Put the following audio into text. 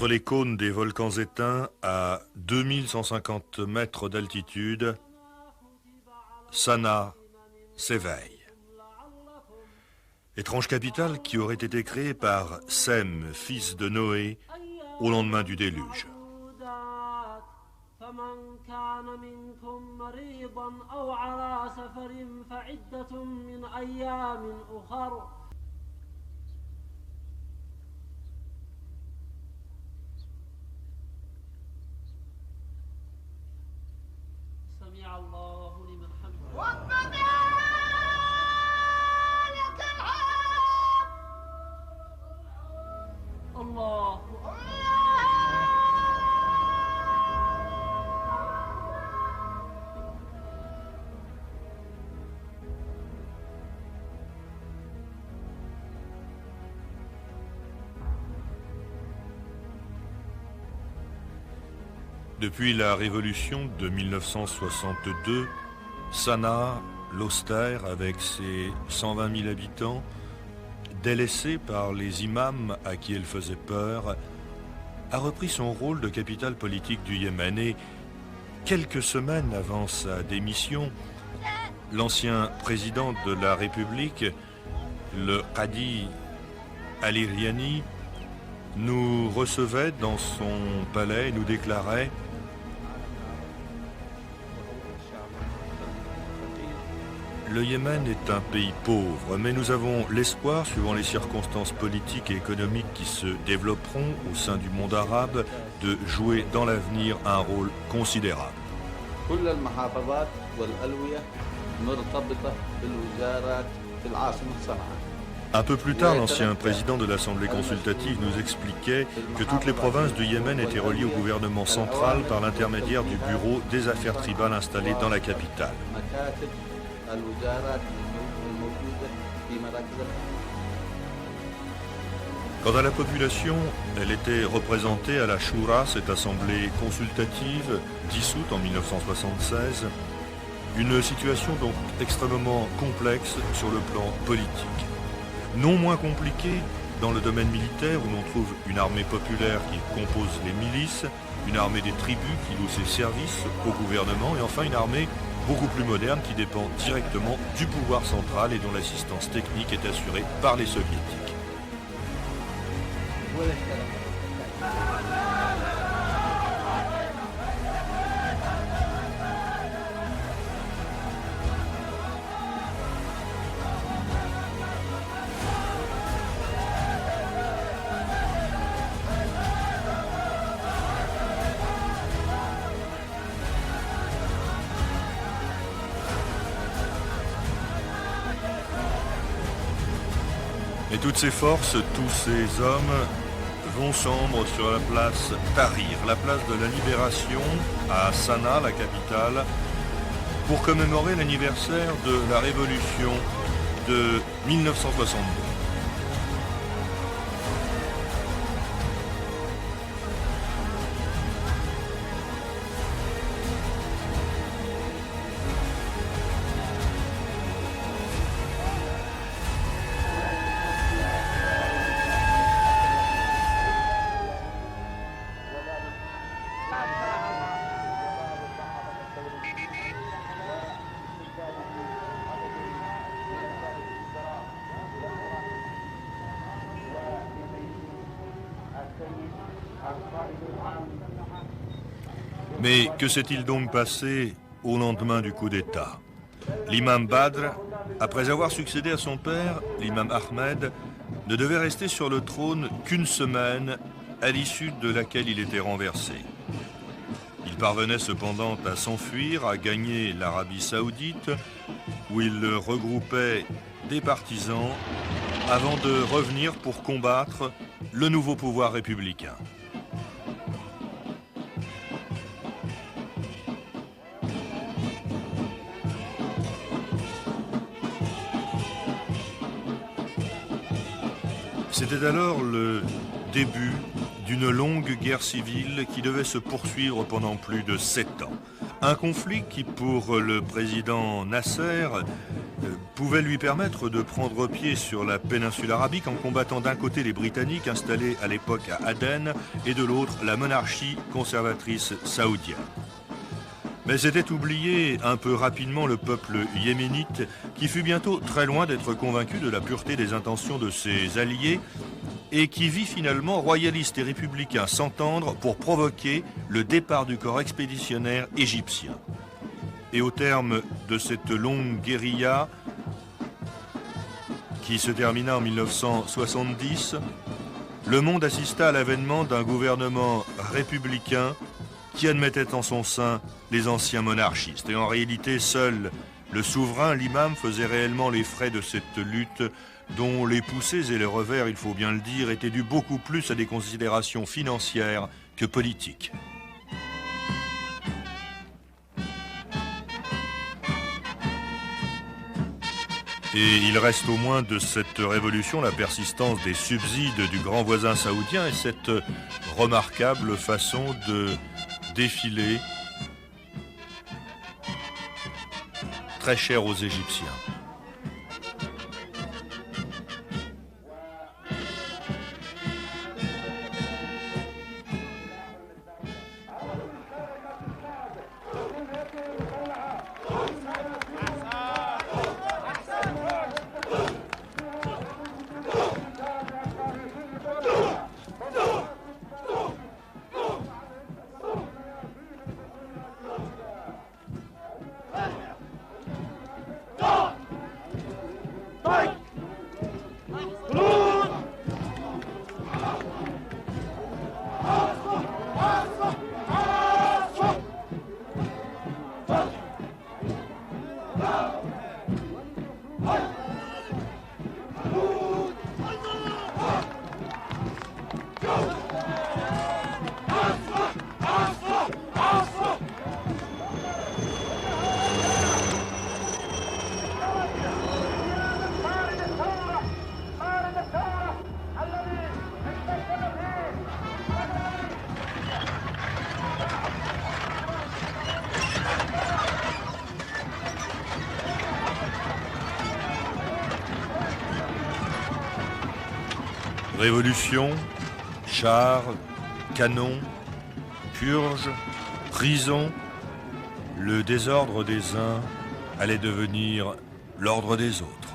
Entre les cônes des volcans éteints, à 2150 mètres d'altitude, Sanaa s'éveille. Étrange capitale qui aurait été créée par Sem, fils de Noé, au lendemain du déluge. Depuis la révolution de 1962, Sanaa, l'austère, avec ses 120 000 habitants, délaissée par les imams à qui elle faisait peur, a repris son rôle de capitale politique du Yémen. Et quelques semaines avant sa démission, l'ancien président de la République, le Qadi al-Iriani, nous recevait dans son palais et nous déclarait: le Yémen est un pays pauvre, mais nous avons l'espoir, suivant les circonstances politiques et économiques qui se développeront au sein du monde arabe, de jouer dans l'avenir un rôle considérable. Un peu plus tard, l'ancien président de l'Assemblée consultative nous expliquait que toutes les provinces du Yémen étaient reliées au gouvernement central par l'intermédiaire du bureau des affaires tribales installé dans la capitale. Quant à la population, elle était représentée à la Shura, cette assemblée consultative, dissoute en 1976, une situation donc extrêmement complexe sur le plan politique. Non moins compliquée dans le domaine militaire où l'on trouve une armée populaire qui compose les milices, une armée des tribus qui loue ses services au gouvernement et enfin une armée beaucoup plus moderne qui dépend directement du pouvoir central et dont l'assistance technique est assurée par les soviétiques. Et toutes ces forces, tous ces hommes vont sombre sur la place Tahrir, la place de la libération à Sanaa, la capitale, pour commémorer l'anniversaire de la révolution de 1962. Mais que s'est-il donc passé au lendemain du coup d'État? L'imam Badr, après avoir succédé à son père, l'imam Ahmed, ne devait rester sur le trône qu'une semaine, à l'issue de laquelle il était renversé. Il parvenait cependant à s'enfuir, à gagner l'Arabie Saoudite, où il regroupait des partisans avant de revenir pour combattre le nouveau pouvoir républicain. C'était alors le début d'une longue guerre civile qui devait se poursuivre pendant plus de 7 ans. Un conflit qui, pour le président Nasser, pouvait lui permettre de prendre pied sur la péninsule arabique en combattant d'un côté les Britanniques installés à l'époque à Aden et de l'autre la monarchie conservatrice saoudienne. Mais c'était oublier un peu rapidement le peuple yéménite qui fut bientôt très loin d'être convaincu de la pureté des intentions de ses alliés et qui vit finalement royalistes et républicains s'entendre pour provoquer le départ du corps expéditionnaire égyptien. Et au terme de cette longue guérilla qui se termina en 1970, le monde assista à l'avènement d'un gouvernement républicain qui admettait en son sein les anciens monarchistes. Et en réalité, seul le souverain, l'imam, faisait réellement les frais de cette lutte dont les poussées et les revers, il faut bien le dire, étaient dus beaucoup plus à des considérations financières que politiques. Et il reste au moins de cette révolution la persistance des subsides du grand voisin saoudien et cette remarquable façon de défiler très cher aux Égyptiens. Révolution, chars, canons, purges, prison, le désordre des uns allait devenir l'ordre des autres.